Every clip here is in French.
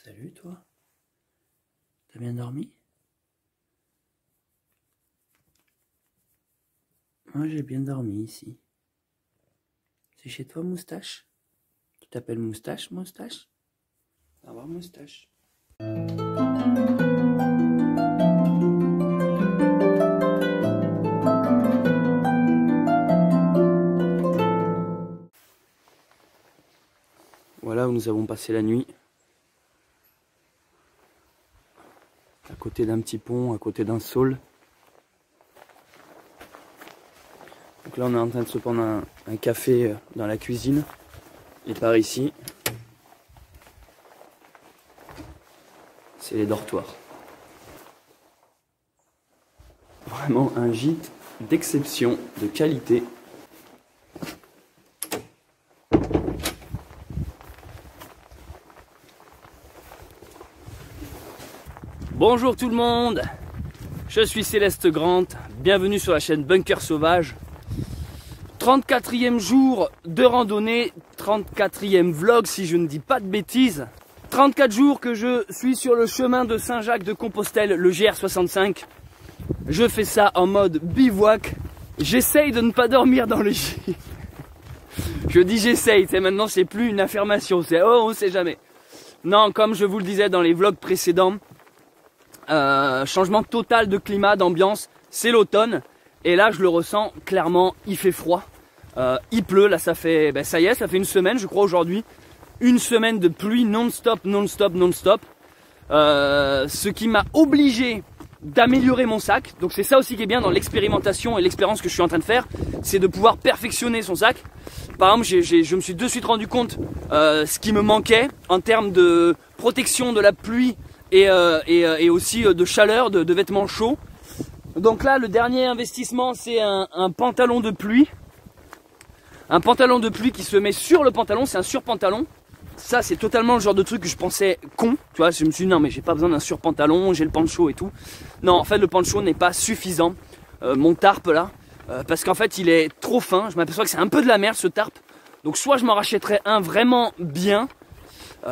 Salut toi. T'as bien dormi? Moi j'ai bien dormi ici. C'est chez toi Moustache? Tu t'appelles Moustache, Moustache? Au revoir Moustache. Voilà où nous avons passé la nuit. À côté d'un petit pont, à côté d'un saule. Donc là on est en train de se prendre un café dans la cuisine. Et par ici, c'est les dortoirs. Vraiment un gîte d'exception, de qualité. Bonjour tout le monde, je suis Céleste Grant, bienvenue sur la chaîne Bunker Sauvage. 34e jour de randonnée, 34e vlog si je ne dis pas de bêtises. 34 jours que je suis sur le chemin de Saint-Jacques de Compostelle, le GR65. Je fais ça en mode bivouac. J'essaye de ne pas dormir dans le gîte. Je dis j'essaye, maintenant c'est plus une affirmation, c'est oh on sait jamais. Non, comme je vous le disais dans les vlogs précédents, changement total de climat, d'ambiance, c'est l'automne. Et là je le ressens clairement, il fait froid, il pleut, là ça fait, ça y est, ça fait une semaine je crois aujourd'hui. Une semaine de pluie non-stop, non-stop, non-stop. Ce qui m'a obligé d'améliorer mon sac. Donc c'est ça aussi qui est bien dans l'expérimentation et l'expérience que je suis en train de faire. C'est de pouvoir perfectionner son sac. Par exemple, je me suis de suite rendu compte ce qui me manquait en termes de protection de la pluie et aussi de chaleur, de vêtements chauds. Donc là, le dernier investissement, c'est un pantalon de pluie. Un pantalon de pluie qui se met sur le pantalon, c'est un surpantalon. Ça, c'est totalement le genre de truc que je pensais con. Tu vois, je me suis dit non, mais j'ai pas besoin d'un surpantalon, j'ai le pancho et tout. Non, en fait, le pancho n'est pas suffisant. Mon tarp là, parce qu'en fait, il est trop fin. Je m'aperçois que c'est un peu de la merde ce tarp. Donc, soit je m'en rachèterais un vraiment bien.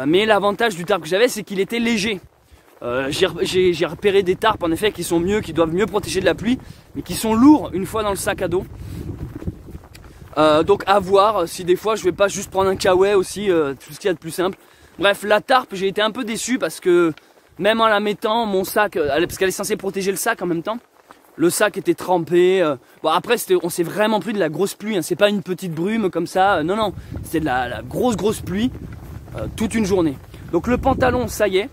Mais l'avantage du tarp que j'avais, c'est qu'il était léger. J'ai repéré des tarps en effet qui sont mieux, qui doivent mieux protéger de la pluie, mais qui sont lourds une fois dans le sac à dos. Donc à voir si des fois je vais pas juste prendre un kawaii aussi, tout ce qu'il y a de plus simple. Bref, la tarp, j'ai été un peu déçu parce que même en la mettant, mon sac, parce qu'elle est censée protéger le sac en même temps, le sac était trempé. Bon après on s'est vraiment pris de la grosse pluie, hein, c'est pas une petite brume comme ça, non non, c'était de la grosse pluie toute une journée. Donc le pantalon, ça y est.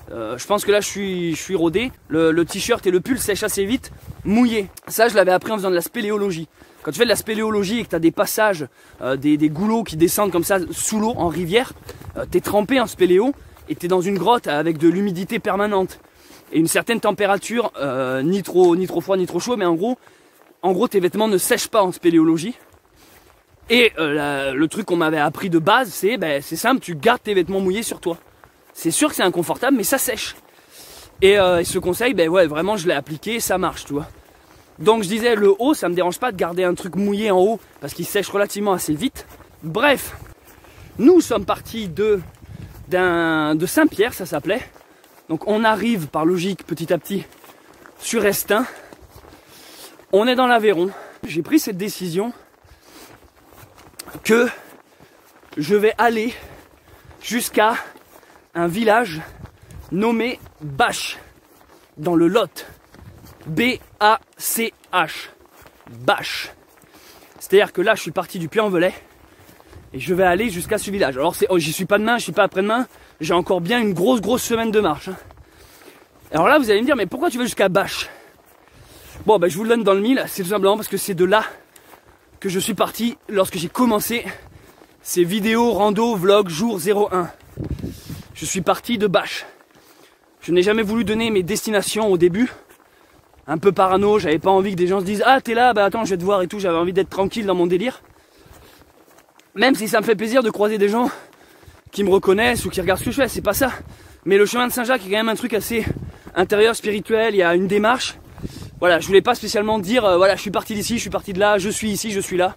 Je pense que là je suis rodé. Le t-shirt et le pull sèchent assez vite, mouillé. Ça je l'avais appris en faisant de la spéléologie. Quand tu fais de la spéléologie et que tu as des passages, des goulots qui descendent comme ça sous l'eau en rivière, tu es trempé en spéléo et tu es dans une grotte avec de l'humidité permanente et une certaine température, ni trop froid ni trop chaud, mais en gros tes vêtements ne sèchent pas en spéléologie. Et le truc qu'on m'avait appris de base, c'est simple, tu gardes tes vêtements mouillés sur toi. C'est sûr que c'est inconfortable, mais ça sèche. Et ce conseil, ouais, vraiment, je l'ai appliqué, ça marche, tu vois. Donc je disais, le haut, ça me dérange pas de garder un truc mouillé en haut, parce qu'il sèche relativement assez vite. Bref, nous sommes partis de Saint-Pierre, ça s'appelait. Donc on arrive, par logique, petit à petit, sur Estaing. On est dans l'Aveyron. J'ai pris cette décision que je vais aller jusqu'à un village nommé Bach, dans le Lot. B-A-C-H. Bach. C'est-à-dire que là, je suis parti du Puy-en-Velay et je vais aller jusqu'à ce village. Alors, j'y suis pas demain, je suis pas après-demain. J'ai encore bien une grosse semaine de marche. Hein. Alors là, vous allez me dire, mais pourquoi tu vas jusqu'à Bach? Bon, je vous le donne dans le mille. C'est tout simplement parce que c'est de là que je suis parti lorsque j'ai commencé ces vidéos rando vlog jour 01. Je suis parti de Bach. Je n'ai jamais voulu donner mes destinations au début. Un peu parano, j'avais pas envie que des gens se disent ah t'es là, attends je vais te voir et tout, j'avais envie d'être tranquille dans mon délire. Même si ça me fait plaisir de croiser des gens qui me reconnaissent ou qui regardent ce que je fais, c'est pas ça. Mais le chemin de Saint-Jacques est quand même un truc assez intérieur, spirituel, il y a une démarche. Voilà, je voulais pas spécialement dire voilà je suis parti d'ici, je suis parti de là, je suis ici, je suis là.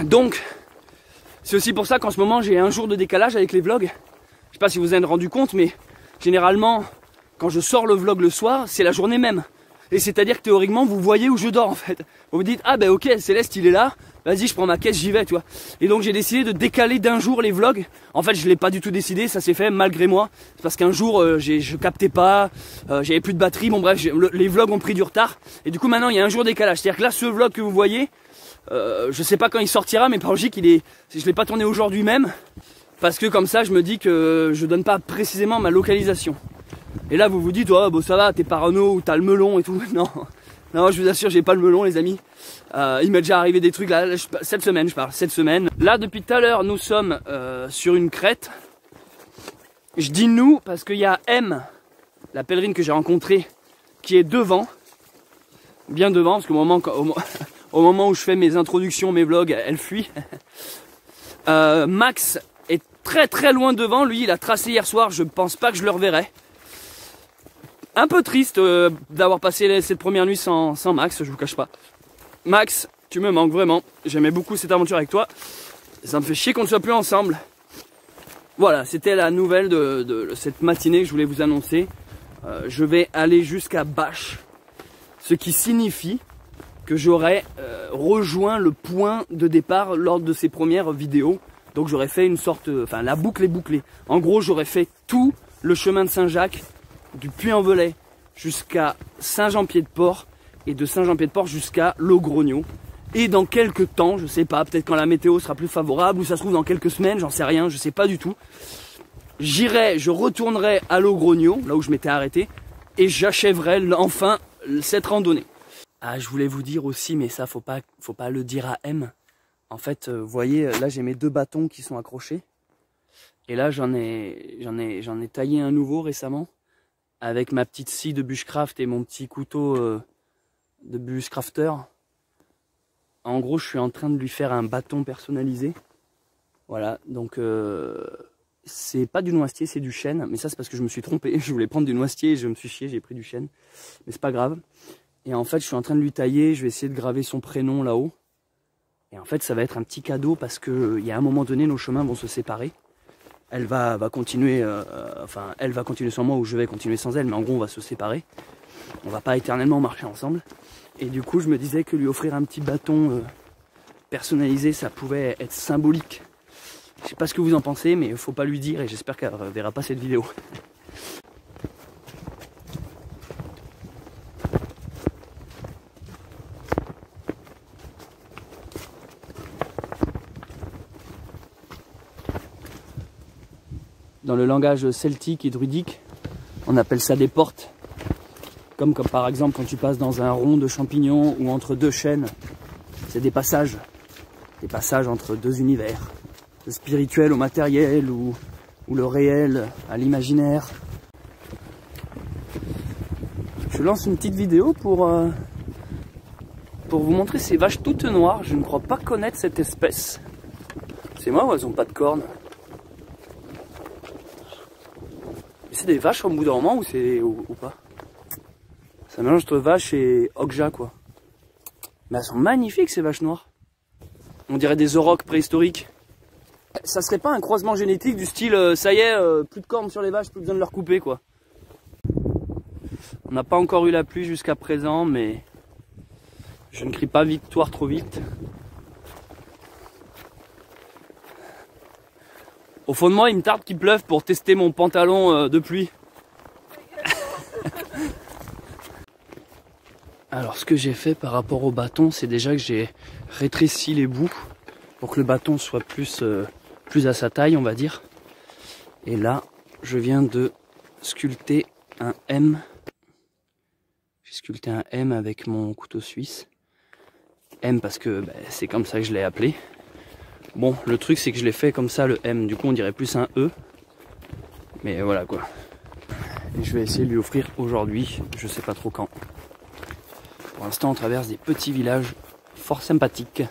Donc, c'est aussi pour ça qu'en ce moment j'ai un jour de décalage avec les vlogs. sais pas si vous vous êtes rendu compte, mais généralement, quand je sors le vlog le soir, c'est la journée même. Et c'est-à-dire que théoriquement, vous voyez où je dors en fait. Vous vous dites, ah ben ok, Céleste il est là, vas-y je prends ma caisse, j'y vais, tu vois. Et donc j'ai décidé de décaler d'un jour les vlogs. En fait je l'ai pas du tout décidé, ça s'est fait malgré moi. C'est parce qu'un jour je captais pas, j'avais plus de batterie, bon bref, les vlogs ont pris du retard. Et du coup maintenant il y a un jour décalage. C'est-à-dire que là ce vlog que vous voyez, je sais pas quand il sortira, mais par logique je l'ai pas tourné aujourd'hui même. Parce que comme ça je me dis que je donne pas précisément ma localisation. Et là vous vous dites, oh, bon ça va, t'es parano ou t'as le melon et tout. Non, non, je vous assure, j'ai pas le melon les amis. Il m'est déjà arrivé des trucs là, cette semaine je parle, cette semaine. Là depuis tout à l'heure nous sommes sur une crête. Je dis nous parce qu'il y a M, la pèlerine que j'ai rencontrée, qui est devant. Bien devant, parce qu'au moment, au moment où je fais mes introductions, mes vlogs, elle fuit. Max est très très loin devant, lui il a tracé hier soir, je pense pas que je le reverrai. Un peu triste d'avoir passé cette première nuit sans Max, je vous cache pas. Max, tu me manques vraiment, j'aimais beaucoup cette aventure avec toi. Ça me fait chier qu'on ne soit plus ensemble. Voilà, c'était la nouvelle de cette matinée que je voulais vous annoncer. Je vais aller jusqu'à Bâche, ce qui signifie que j'aurai rejoint le point de départ lors de ces premières vidéos. Donc j'aurais fait une sorte, enfin la boucle est bouclée. En gros j'aurais fait tout le chemin de Saint-Jacques, du Puy-en-Velay jusqu'à Saint-Jean-Pied-de-Port et de Saint-Jean-Pied-de-Port jusqu'à Logrogno. Et dans quelques temps, je sais pas, peut-être quand la météo sera plus favorable ou ça se trouve dans quelques semaines, j'en sais rien, je sais pas du tout. Je retournerai à Logrogno, là où je m'étais arrêté, et j'achèverai enfin cette randonnée. Ah, je voulais vous dire aussi, mais ça faut pas le dire à M. En fait, vous voyez, là j'ai mes 2 bâtons qui sont accrochés. Et là j'en ai taillé un nouveau récemment. Avec ma petite scie de bushcraft et mon petit couteau de bushcrafter. En gros, je suis en train de lui faire un bâton personnalisé. Voilà, donc c'est pas du noisetier, c'est du chêne. Mais ça, c'est parce que je me suis trompé. Je voulais prendre du noisetier et je me suis chié, j'ai pris du chêne. Mais c'est pas grave. Et en fait, je suis en train de lui tailler. Je vais essayer de graver son prénom là-haut. Et en fait, ça va être un petit cadeau parce que il y a un moment donné, nos chemins vont se séparer. Elle va continuer, enfin elle va continuer sans moi ou je vais continuer sans elle, mais en gros on va se séparer. On va pas éternellement marcher ensemble. Et du coup je me disais que lui offrir un petit bâton personnalisé, ça pouvait être symbolique. Je sais pas ce que vous en pensez, mais il faut pas lui dire et j'espère qu'elle ne verra pas cette vidéo. Dans le langage celtique et druidique, on appelle ça des portes. Comme par exemple quand tu passes dans un rond de champignons ou entre 2 chênes. C'est des passages. Des passages entre 2 univers. Le spirituel au matériel ou le réel à l'imaginaire. Je lance une petite vidéo pour vous montrer ces vaches toutes noires. Je ne crois pas connaître cette espèce. C'est moi ou elles n'ont pas de cornes? C'est des vaches au bout d'un moment ou c'est ou pas? Ça mélange entre vache et okja quoi. Mais elles sont magnifiques ces vaches noires. On dirait des aurochs préhistoriques. Ça serait pas un croisement génétique du style ça y est, plus de cornes sur les vaches, plus besoin de leur couper quoi. On n'a pas encore eu la pluie jusqu'à présent, mais je ne crie pas victoire trop vite. Au fond de moi, il me tarde qu'il pleuve pour tester mon pantalon de pluie. Alors, ce que j'ai fait par rapport au bâton, c'est déjà que j'ai rétréci les bouts pour que le bâton soit plus à sa taille, on va dire. Et là, je viens de sculpter un M. J'ai sculpté un M avec mon couteau suisse. M parce que c'est comme ça que je l'ai appelé. Bon, le truc c'est que je l'ai fait comme ça le M, du coup on dirait plus un E. Mais voilà quoi. Et je vais essayer de lui offrir aujourd'hui, je sais pas trop quand. Pour l'instant on traverse des petits villages fort sympathiques.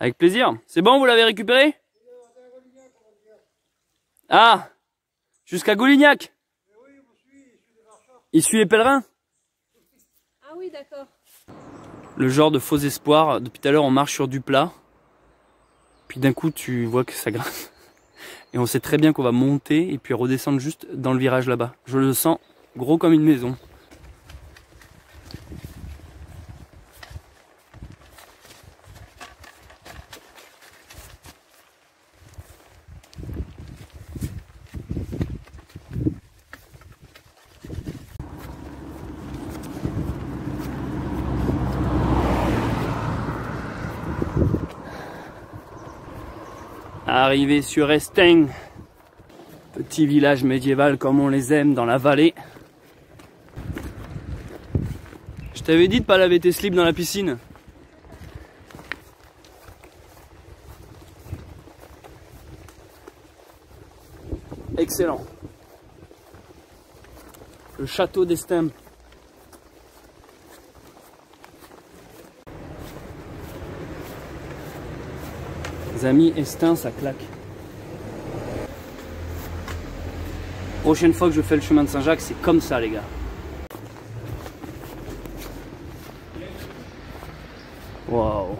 Avec plaisir. C'est bon, vous l'avez récupéré? Ah, jusqu'à Goulignac. Il suit les pèlerins? Ah oui, d'accord. Le genre de faux espoir. Depuis tout à l'heure, on marche sur du plat. Puis d'un coup, tu vois que ça grimpe. Et on sait très bien qu'on va monter et puis redescendre juste dans le virage là-bas. Je le sens gros comme une maison. Arrivé sur Estaing, petit village médiéval comme on les aime dans la vallée. Je t'avais dit de pas laver tes slips dans la piscine. Excellent. Le château d'Estaing. Les amis, Estaing, ça claque. Prochaine fois que je fais le chemin de Saint-Jacques, c'est comme ça, les gars. Waouh.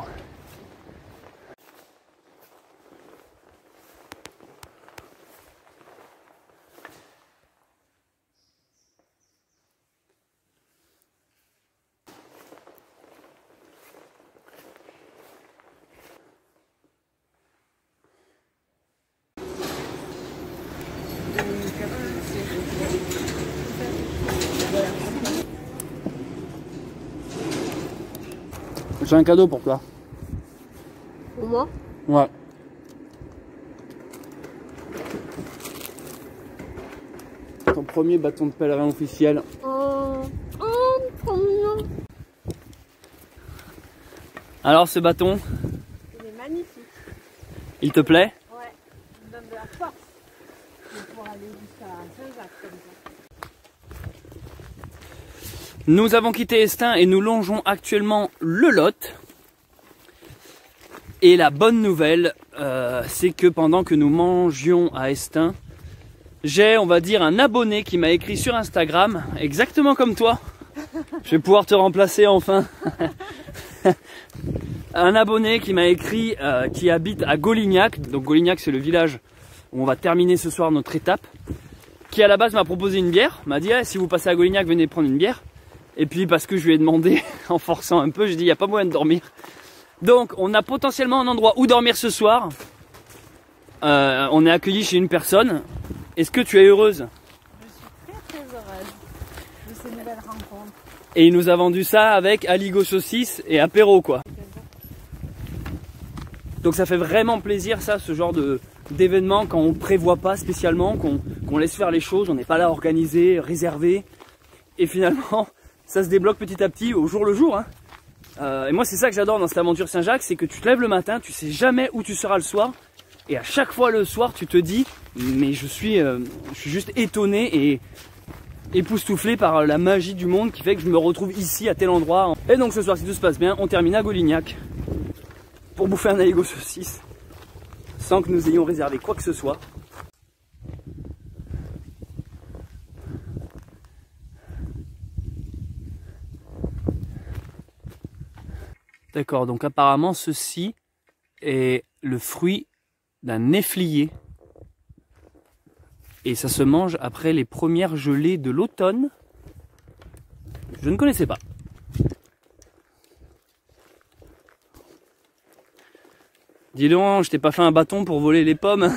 J'ai un cadeau pour toi. Pour moi? Ouais. Ton premier bâton de pèlerin officiel. Oh, trop mignon. Alors ce bâton, Il est magnifique. il te plaît? Ouais, il me donne de la force pour aller jusqu'à Saint-Jacques comme ça. Nous avons quitté Estaing et nous longeons actuellement le Lot. Et la bonne nouvelle, c'est que pendant que nous mangions à Estaing, j'ai, on va dire, un abonné qui m'a écrit sur Instagram, exactement comme toi. Je vais pouvoir te remplacer enfin. Un abonné qui m'a écrit, qui habite à Goulignac. Donc Goulignac, c'est le village où on va terminer ce soir notre étape. Qui à la base m'a proposé une bière, m'a dit si vous passez à Goulignac, venez prendre une bière. Et puis parce que je lui ai demandé, en forçant un peu, je dis il n'y a pas moyen de dormir. Donc on a potentiellement un endroit où dormir ce soir. On est accueilli chez une personne. Est-ce que tu es heureuse? Je suis très heureuse de ces nouvelles rencontres. Et il nous a vendu ça avec aligot saucisse et apéro quoi. Donc ça fait vraiment plaisir ça, ce genre d'événement quand on prévoit pas spécialement, qu'on laisse faire les choses, on n'est pas là organisé, réservé. Et finalement, ça se débloque petit à petit au jour le jour. Hein. Et moi c'est ça que j'adore dans cette aventure Saint-Jacques, c'est que tu te lèves le matin, tu sais jamais où tu seras le soir. Et à chaque fois le soir tu te dis, mais je suis juste étonné et époustouflé par la magie du monde qui fait que je me retrouve ici à tel endroit. Et donc ce soir si tout se passe bien, on termine à Goulignac pour bouffer un aligot saucisse sans que nous ayons réservé quoi que ce soit. D'accord, donc apparemment ceci est le fruit d'un néflier. Et ça se mange après les premières gelées de l'automne. Je ne connaissais pas. Dis donc, je t'ai pas fait un bâton pour voler les pommes.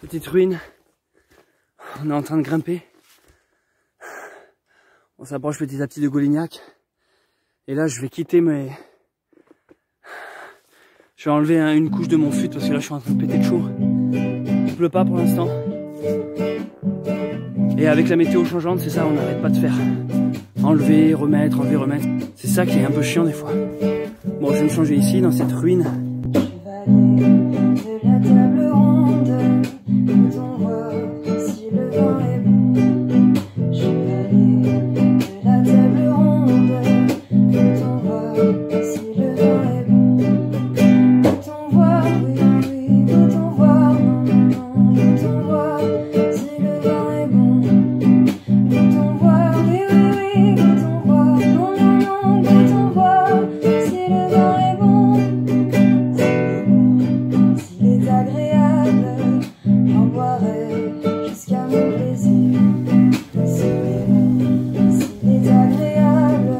Petite ruine. On est en train de grimper. On s'approche petit à petit de Goulignac. Et là, je vais quitter mes... Je vais enlever une couche de mon fut parce que là, je suis en train de péter de chaud. Il pleut pas pour l'instant. Et avec la météo changeante, c'est ça, on n'arrête pas de faire. Enlever, remettre, enlever, remettre. C'est ça qui est un peu chiant des fois. Bon, je vais me changer ici, dans cette ruine. De la table ronde, où on voit si vin est bon. Je vais aller de la table ronde. Peut-on voir si le vin est bon? Peut-on voir, oui, oui, peut-on voir, non, non, non, peut-on voir si le vin est bon? Peut-on voir, oui, oui, oui, peut-on voir, non, non, non, peut-on voir si le vin est bon? S'il est agréable, j'en boirai jusqu'à mon plaisir. S'il est bon, s'il est agréable,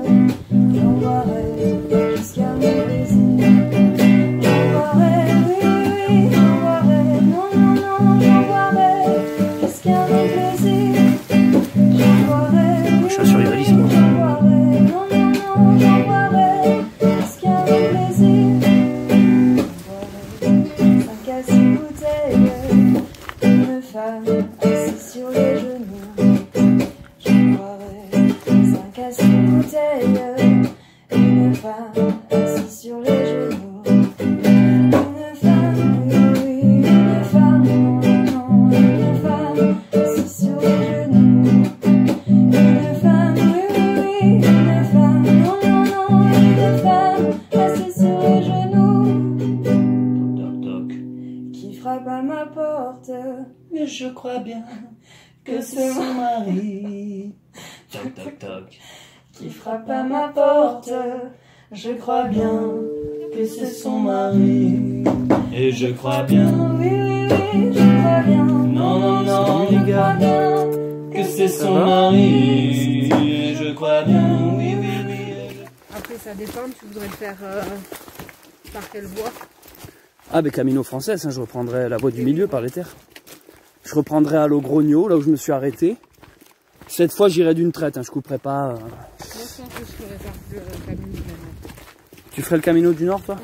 j'en boirai jusqu'à mon plaisir. J'en boirai, oui, oui, oui, j'en boirai, non, non, non, j'en boirai jusqu'à mon plaisir. J'en boirai, oui, Je suis surréaliste. j'en boirai, non, non, non, j'en boirai jusqu'à mon plaisir. J'en boirai 5 à 6 bouteilles, une femme assise sur les genoux. J'en boirai 5 à 6 bouteilles, une femme assise sur les genoux. Une femme, oui, oui, une femme, non, non, une femme assise sur les genoux. Une femme, oui, oui, oui, une femme, non, non, non, une femme assise sur les genoux. Toc toc. Qui frappe à ma porte, Mais je crois bien que c'est son mari. Toc toc toc. qui frappe à ma porte, je crois bien que c'est son mari. Et je crois bien, Oui, oui, oui, je crois bien. non, non, non, Je crois bien. que c'est son mari. Et je crois bien, oui, oui, oui. Après, ça dépend, tu voudrais le faire par quelle voie? Ah, ben Camino Française, hein, je reprendrai la voie du milieu par les terres. Je reprendrai à Logrogno, là où je me suis arrêté. Cette fois, j'irai d'une traite, hein, je couperai pas. Moi, je pense que je ferais faire le Camino finalement. Tu ferais le Camino du Nord, toi? Mm.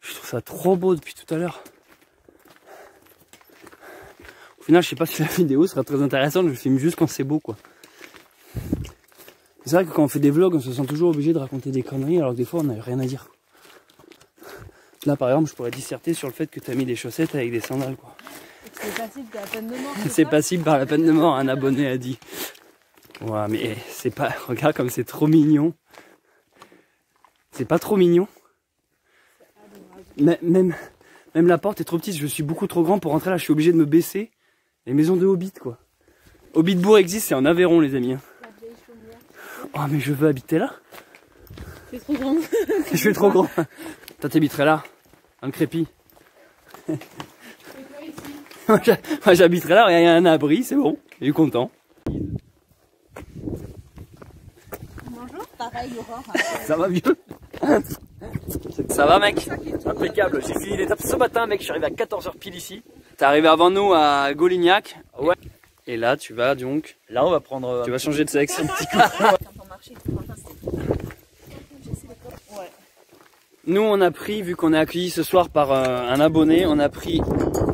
Je trouve ça trop beau depuis tout à l'heure. Au final, je sais pas si la vidéo sera très intéressante, je filme juste quand c'est beau, quoi. C'est vrai que quand on fait des vlogs, on se sent toujours obligé de raconter des conneries, alors que des fois, on n'a rien à dire. Là, par exemple, je pourrais disserter sur le fait que tu as mis des chaussettes avec des sandales, quoi. C'est passible de la peine de mort. C'est passible par la peine de mort, un abonné a dit. Ouais, mais c'est pas. Regarde comme c'est trop mignon. C'est pas trop mignon. Même la porte est trop petite, je suis beaucoup trop grand pour rentrer là, je suis obligé de me baisser. Les maisons de Hobbit, quoi. Hobbitbourg existe, c'est en Aveyron, les amis. Oh, mais je veux habiter là. C'est trop grand. Je suis trop grand. Toi, t'habiterais là, dans le crépi. Moi, j'habiterais là, il y a un abri, c'est bon. Je suis content. Bonjour, pareil, Aurore. Ça va mieux? Ça va, mec? Impeccable. J'ai fini l'étape ce matin, mec. Je suis arrivé à 14h pile ici. T'es arrivé avant nous à Golignac. Ouais. Et là, tu vas donc. Là, on va prendre. Tu vas changer de sexe un petit coup. Nous, on a pris, vu qu'on est accueillis ce soir par un abonné, on a pris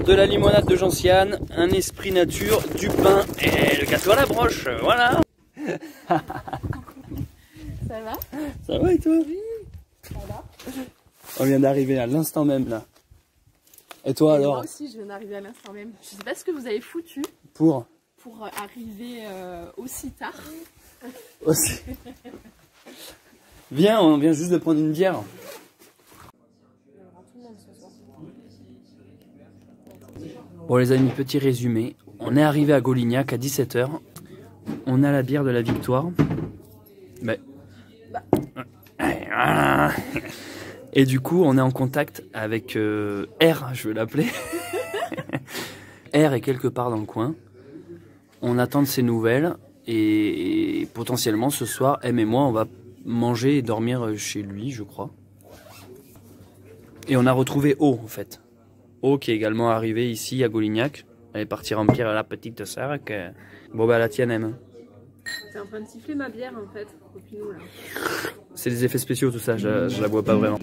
de la limonade de Gentiane, un esprit nature, du pain et le gâteau à la broche. Voilà. Ça va? Ça va et toi? Oui. On vient d'arriver à l'instant même là. Et toi alors? Moi aussi, je viens d'arriver à l'instant même. Je sais pas ce que vous avez foutu Pour arriver aussi tard. aussi. Viens, on vient juste de prendre une bière. Bon les amis, petit résumé. On est arrivé à Golignac à 17h. On a la bière de la victoire. Mais... Et du coup, on est en contact avec R, je veux l'appeler. R est quelque part dans le coin. On attend de ses nouvelles. Et potentiellement, ce soir, M et moi, on va manger et dormir chez lui, je crois. Et on a retrouvé O, en fait. O qui est également arrivé ici à Golignac. Elle est partie remplir la petite sœur. Bon, bah la tienne, M. T'es en train de siffler ma bière en fait, copinou là. C'est des effets spéciaux, tout ça, je la vois pas vraiment.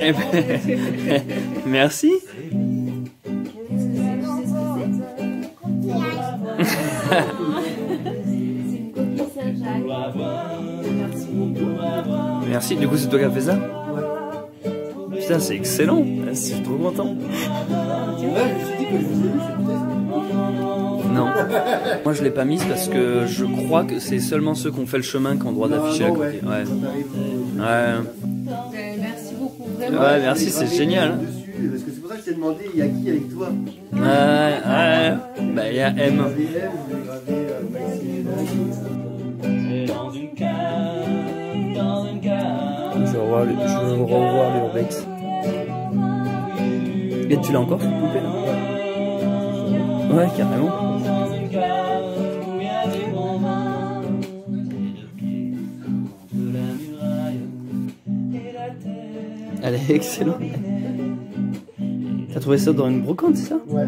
Eh ben, merci. Merci, du coup c'est toi qui as fait ça? Putain, c'est excellent. Je suis trop content. Ouais, je me suis dit que je vous ai vu, c'est peut-être. Non. Moi, je l'ai pas mise parce que je crois que c'est seulement ceux qui ont fait le chemin qui ont le droit d'afficher à côté. Ouais. Merci beaucoup, vraiment. Ouais, merci, c'est génial. Hein. Dessus, parce que c'est pour ça que je t'ai demandé, il y a qui avec toi? Ouais. Bah, il y a M. Vous avez M, vous avez gravé Maxime. Dans une cave, dans une cave. Je veux revoir l'Urbex. Et tu l'as encore cette poupée là? Ouais, carrément. Dans une cave où il y a des bons vins. Et le pied de la muraille et la terre. Elle est excellente. T'as trouvé ça dans une brocante, c'est ça? Ouais.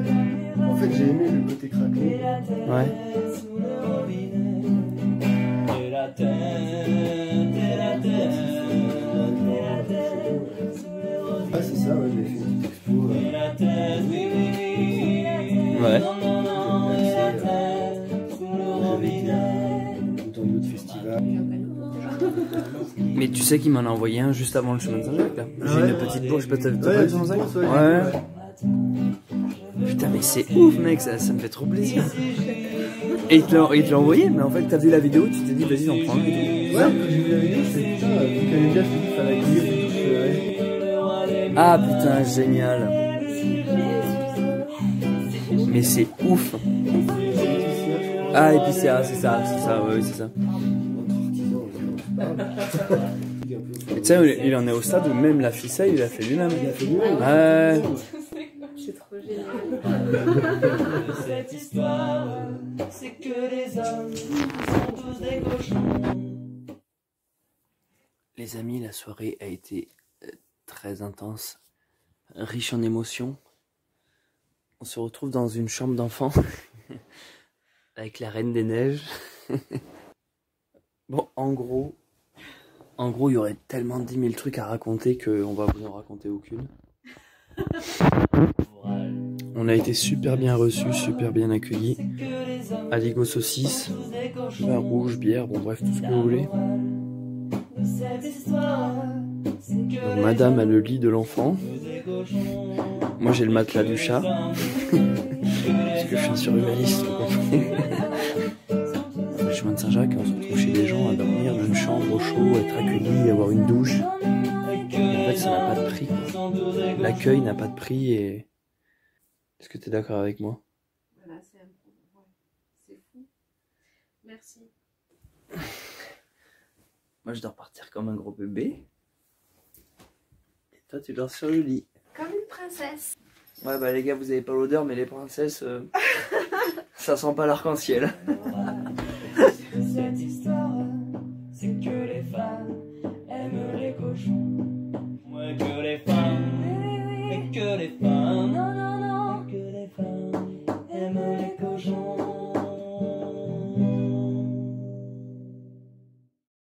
En fait, j'ai aimé le côté craquelé. Ouais. Sous le robinet. Et la terre, et la terre. Ah, c'est ça, ouais, j'avais fait une petite expo. Et la terre, oui, oui, oui. Ouais. J'avais été dans d'autres festivals. Mais tu sais qu'il m'en a envoyé un juste avant le chemin de Saint-Jacques là. J'ai Ouais. une petite bourse, je sais pas, t'as Ouais, vu ton sac? ouais. Ouais. Putain, mais c'est ouf, mec, ça me fait trop plaisir. Et il te l'a envoyé, mais en fait, t'as vu la vidéo, tu t'es dit, vas-y, j'en prends un. Ouais, quand j'ai vu la vidéo, c'est putain, vu qu'elle est bien, je t'ai dit, fallait accueillir et tout, je fais, ouais. Ah putain, génial. Mais c'est ouf. Ah, épicéa, c'est ça, ouais, c'est ça. Et tu sais, il en est au stade où même la ficelle, il a fait lui-même. Ouais. C'est trop génial. Cette histoire, c'est que les hommes sont tous des cochons. Les amis, la soirée a été très intense, riche en émotions. On se retrouve dans une chambre d'enfant avec la Reine des Neiges. Bon, en gros, il y aurait tellement 10 000 trucs à raconter qu'on va vous en raconter aucune. On a été super bien reçus, super bien accueillis. Aligot saucisse, vin rouge, bière, bon bref, tout ce que vous voulez. Donc, madame a le lit de l'enfant. Moi j'ai le matelas du chat. Parce que je suis un survivaliste, vous comprenez. Le chemin de Saint-Jacques, on se retrouve chez des gens à dormir dans une chambre au chaud, être accueillis, avoir une douche. En fait, ça n'a pas de prix. L'accueil n'a pas de prix et... Est-ce que tu es d'accord avec moi? Voilà, c'est un peu... Ouais, c'est fou. Merci. Moi, je dois repartir comme un gros bébé. Et toi, tu dors sur le lit. Comme une princesse. Ouais, bah les gars, vous avez pas l'odeur, mais les princesses, ça sent pas l'arc-en-ciel. Cette histoire, c'est que les femmes aiment les cochons. Ouais, que les femmes, et que les femmes, et que les femmes.